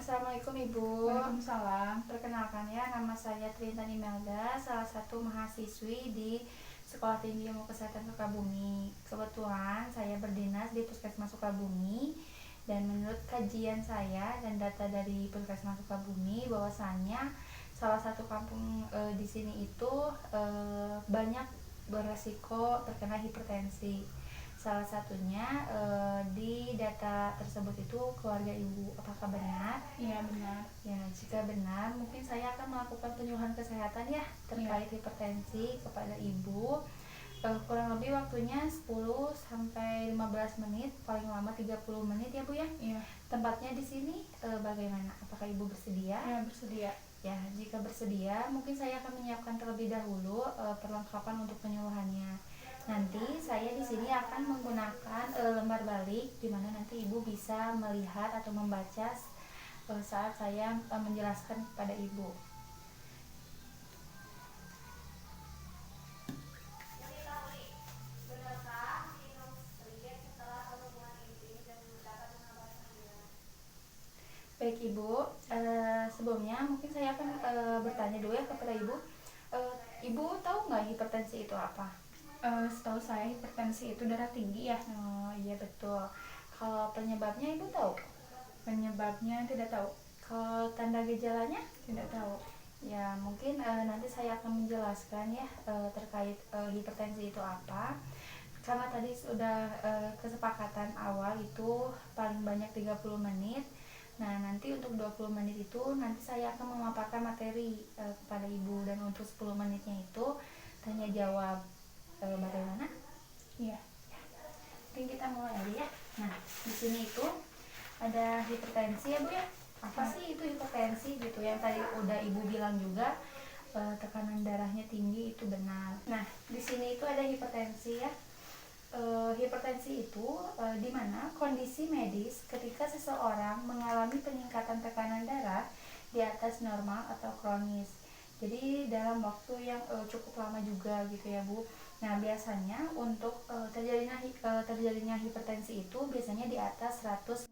Assalamualaikum Ibu. Waalaikumsalam. Perkenalkan ya, nama saya Trinta Imelda, salah satu mahasiswi di Sekolah Tinggi Ilmu Kesehatan Sukabumi. Kebetulan saya berdinas di Puskesmas Sukabumi, dan menurut kajian saya dan data dari Puskesmas Sukabumi bahwasanya salah satu kampung di sini itu banyak beresiko terkena hipertensi. Salah satunya di data tersebut itu keluarga Ibu. Apakah benar? Iya, benar. Ya, jika benar, mungkin saya akan melakukan penyuluhan kesehatan ya terkait hipertensi kepada Ibu. Kurang lebih waktunya 10 sampai 15 menit, paling lama 30 menit ya Bu ya. Iya. Tempatnya di sini bagaimana? Apakah Ibu bersedia? Ya, bersedia. Ya, jika bersedia, mungkin saya akan menyiapkan terlebih dahulu perlengkapan untuk penyuluhannya. Nanti saya di sini akan menggunakan lembar balik, di mana nanti Ibu bisa melihat atau membaca saat saya menjelaskan kepada Ibu. Baik Ibu, sebelumnya mungkin saya akan bertanya dulu ya kepada Ibu. Ibu tahu nggak hipertensi itu apa? Setahu saya hipertensi itu darah tinggi ya. Oh iya betul. Kalau penyebabnya Ibu tahu? Penyebabnya tidak tahu. Kalau tanda gejalanya? Tidak tahu. Ya mungkin nanti saya akan menjelaskan ya terkait hipertensi itu apa. Karena tadi sudah kesepakatan awal itu paling banyak 30 menit. Nah nanti untuk 20 menit itu nanti saya akan memaparkan materi kepada Ibu, dan untuk 10 menitnya itu tanya jawab. Bagaimana? Iya. Mungkin kita mulai aja ya. Nah di sini itu ada hipertensi ya Bu ya. Apa sih itu hipertensi gitu? Yang tadi udah Ibu bilang juga tekanan darahnya tinggi, itu benar. Nah di sini itu ada hipertensi ya. Hipertensi itu di mana kondisi medis ketika seseorang mengalami peningkatan tekanan darah di atas normal atau kronis. Jadi dalam waktu yang cukup lama juga gitu ya Bu. Nah biasanya untuk terjadinya hipertensi itu biasanya di atas 190/90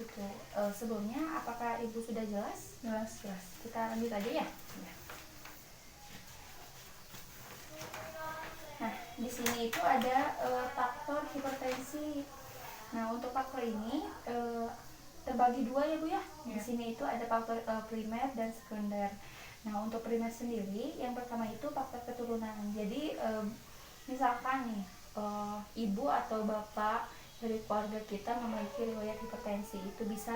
gitu. Sebelumnya apakah Ibu sudah jelas? Jelas. Kita lanjut aja ya. Nah di sini itu ada faktor hipertensi. Nah untuk faktor ini terbagi dua ya Bu ya. Di sini itu ada faktor primer dan sekunder. Nah untuk primer sendiri, yang pertama itu faktor keturunan. Jadi misalkan nih ibu atau bapak dari keluarga kita memiliki riwayat hipertensi, itu bisa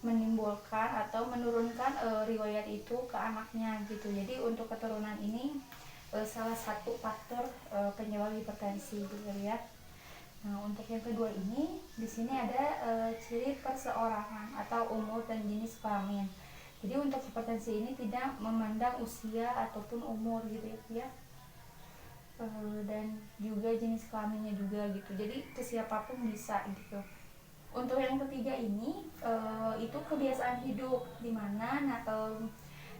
menimbulkan atau menurunkan riwayat itu ke anaknya gitu. Jadi untuk keturunan ini salah satu faktor penyebab hipertensi gitu ya. Nah untuk yang kedua ini, di sini ada ciri perseorangan atau umur dan jenis kelamin. Jadi untuk hipertensi ini tidak memandang usia ataupun umur gitu ya, dan juga jenis kelaminnya juga gitu. Jadi ke siapapun bisa gitu. Untuk yang ketiga ini itu kebiasaan hidup, dimana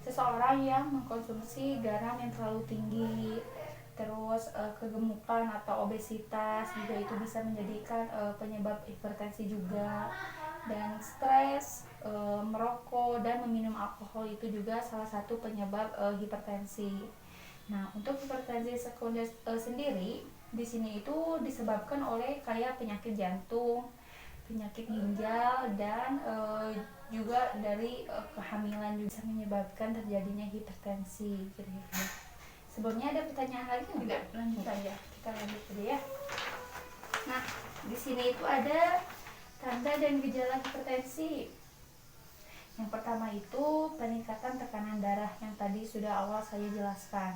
seseorang yang mengkonsumsi garam yang terlalu tinggi, terus kegemukan atau obesitas juga itu bisa menjadikan penyebab hipertensi juga. Dan stres, merokok dan meminum alkohol itu juga salah satu penyebab hipertensi. Nah untuk hipertensi sekunder sendiri di sini itu disebabkan oleh kayak penyakit jantung, penyakit ginjal, dan juga dari kehamilan juga bisa menyebabkan terjadinya hipertensi gitu ya. Sebelumnya ada pertanyaan lagi nggak? Tidak, lanjut saja. Kita lanjut aja ya. Nah di sini itu ada tanda dan gejala hipertensi. Yang pertama itu peningkatan tekanan darah yang tadi sudah awal saya jelaskan.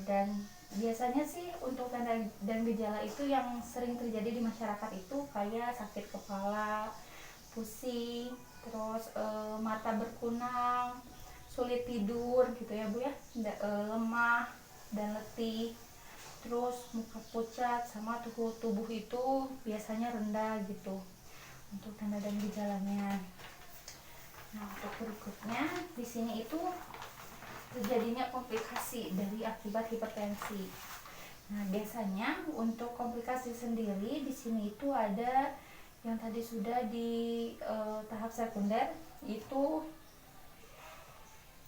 Dan biasanya sih untuk tanda dan gejala itu yang sering terjadi di masyarakat itu kayak sakit kepala, pusing, terus mata berkunang, sulit tidur gitu ya Bu ya, lemah dan letih, terus muka pucat, sama suhu tubuh itu biasanya rendah gitu untuk tanda dan gejalanya. Nah untuk berikutnya di sini itu terjadinya komplikasi dari akibat hipertensi. Nah, biasanya untuk komplikasi sendiri di sini itu ada yang tadi sudah di tahap sekunder itu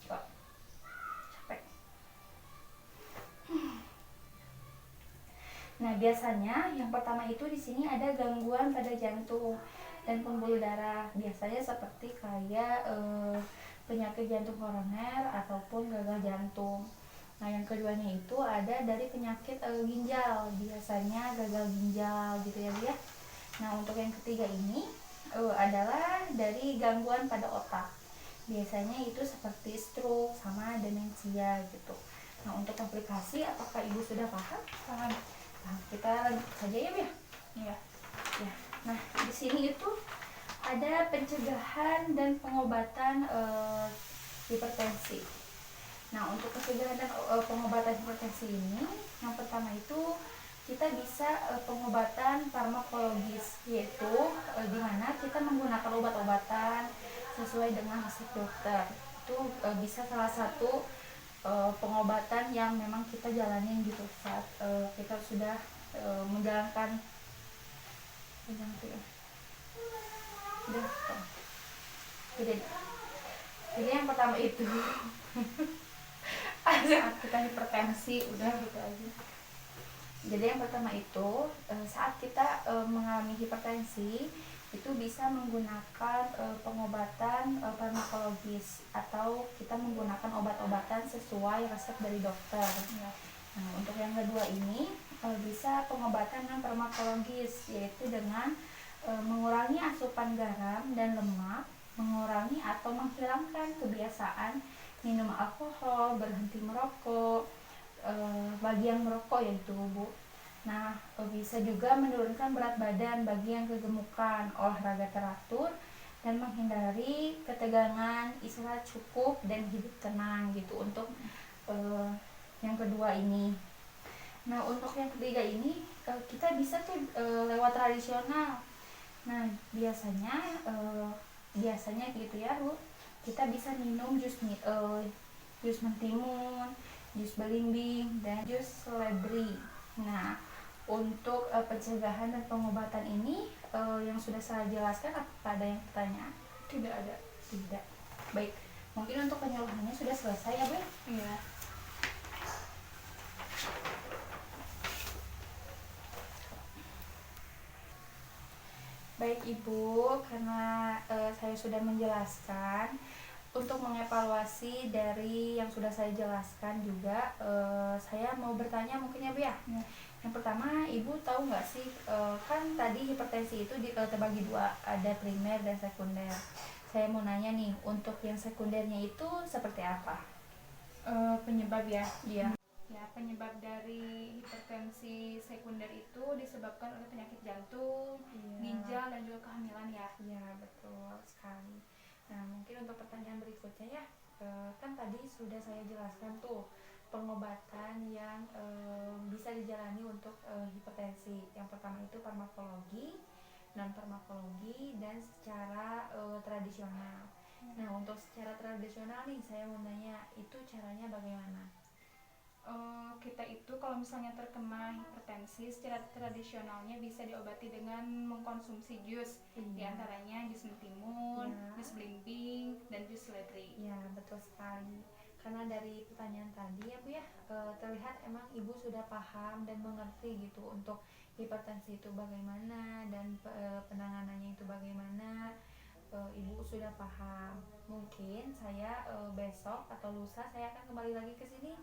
kok capek. Nah, biasanya yang pertama itu di sini ada gangguan pada jantung dan pembuluh darah. Biasanya seperti kayak penyakit jantung koroner ataupun gagal jantung. Nah, yang keduanya itu ada dari penyakit ginjal. Biasanya gagal ginjal gitu ya, dia. Nah, untuk yang ketiga ini adalah dari gangguan pada otak. Biasanya itu seperti stroke sama demensia gitu. Nah, untuk komplikasi apakah Ibu sudah paham? Paham. Nah, kita lanjut saja ya, Bu ya. Iya. Ya. Nah, di sini itu ada pencegahan dan pengobatan hipertensi. Nah, untuk pencegahan dan pengobatan hipertensi ini, yang pertama itu kita bisa pengobatan farmakologis, yaitu di mana kita menggunakan obat-obatan sesuai dengan resep dokter. Itu bisa salah satu pengobatan yang memang kita jalanin gitu saat kita sudah menjalankan jadi yang pertama itu Saat kita hipertensi udah gitu aja. jadi yang pertama itu saat kita mengalami hipertensi itu bisa menggunakan pengobatan farmakologis atau kita menggunakan obat-obatan sesuai resep dari dokter. Ya. Nah, untuk yang kedua ini bisa pengobatan non farmakologis, yaitu dengan mengurangi asupan garam dan lemak, mengurangi atau menghilangkan kebiasaan minum alkohol, berhenti merokok, bagi yang merokok yaitu Bu. Nah, bisa juga menurunkan berat badan bagi yang kegemukan, olahraga teratur, dan menghindari ketegangan, istirahat cukup, dan hidup tenang gitu untuk yang kedua ini. Nah, untuk yang ketiga ini kita bisa tuh lewat tradisional. Nah, biasanya gitu ya, Bu. Kita bisa minum jus mentimun, jus belimbing, dan jus seledri. Nah, untuk pencegahan dan pengobatan ini yang sudah saya jelaskan, apakah ada yang bertanya? Tidak ada. Tidak. Baik, mungkin untuk penyuluhannya sudah selesai ya, Bu? Iya. Baik Ibu, karena saya sudah menjelaskan, untuk mengevaluasi dari yang sudah saya jelaskan juga, saya mau bertanya mungkin ya Bu ya. Ya. Yang pertama, Ibu tahu nggak sih, kan tadi hipertensi itu terbagi dua, ada primer dan sekunder. Saya mau nanya nih, untuk yang sekundernya itu seperti apa? Penyebab ya. Iya. Ya, penyebab dari hipertensi sekunder itu disebabkan oleh penyakit jantung, Iya. ginjal, dan juga kehamilan ya. Iya, betul sekali. Nah, mungkin untuk pertanyaan berikutnya ya, kan tadi sudah saya jelaskan tuh pengobatan yang bisa dijalani untuk hipertensi. Yang pertama itu farmakologi, non farmakologi, dan secara tradisional. Nah, untuk secara tradisional nih, saya mau nanya itu caranya bagaimana? Kita itu kalau misalnya terkena hipertensi secara tradisionalnya bisa diobati dengan mengkonsumsi jus, diantaranya jus mentimun, jus belimbing, dan jus seledri. Ya, betul sekali. Karena dari pertanyaan tadi ya Bu ya, terlihat emang Ibu sudah paham dan mengerti gitu untuk hipertensi itu bagaimana dan penanganannya itu bagaimana. Ibu sudah paham. Mungkin saya besok atau lusa saya akan kembali lagi ke sini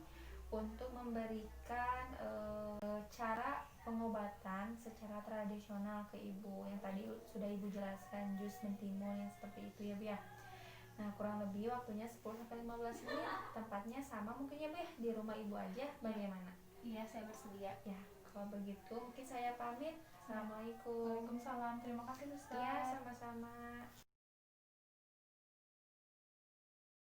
untuk memberikan cara pengobatan secara tradisional ke Ibu yang tadi sudah Ibu jelaskan, jus mentimun yang seperti itu ya Bu ya. Nah, kurang lebih waktunya 10-15 menit, tempatnya sama mungkin ya Bu ya, di rumah Ibu aja, bagaimana? Iya, saya bersedia. Ya, kalau begitu mungkin saya pamit. Assalamualaikum. Waalaikumsalam. Terima kasih Ustaz. Ya, sama-sama.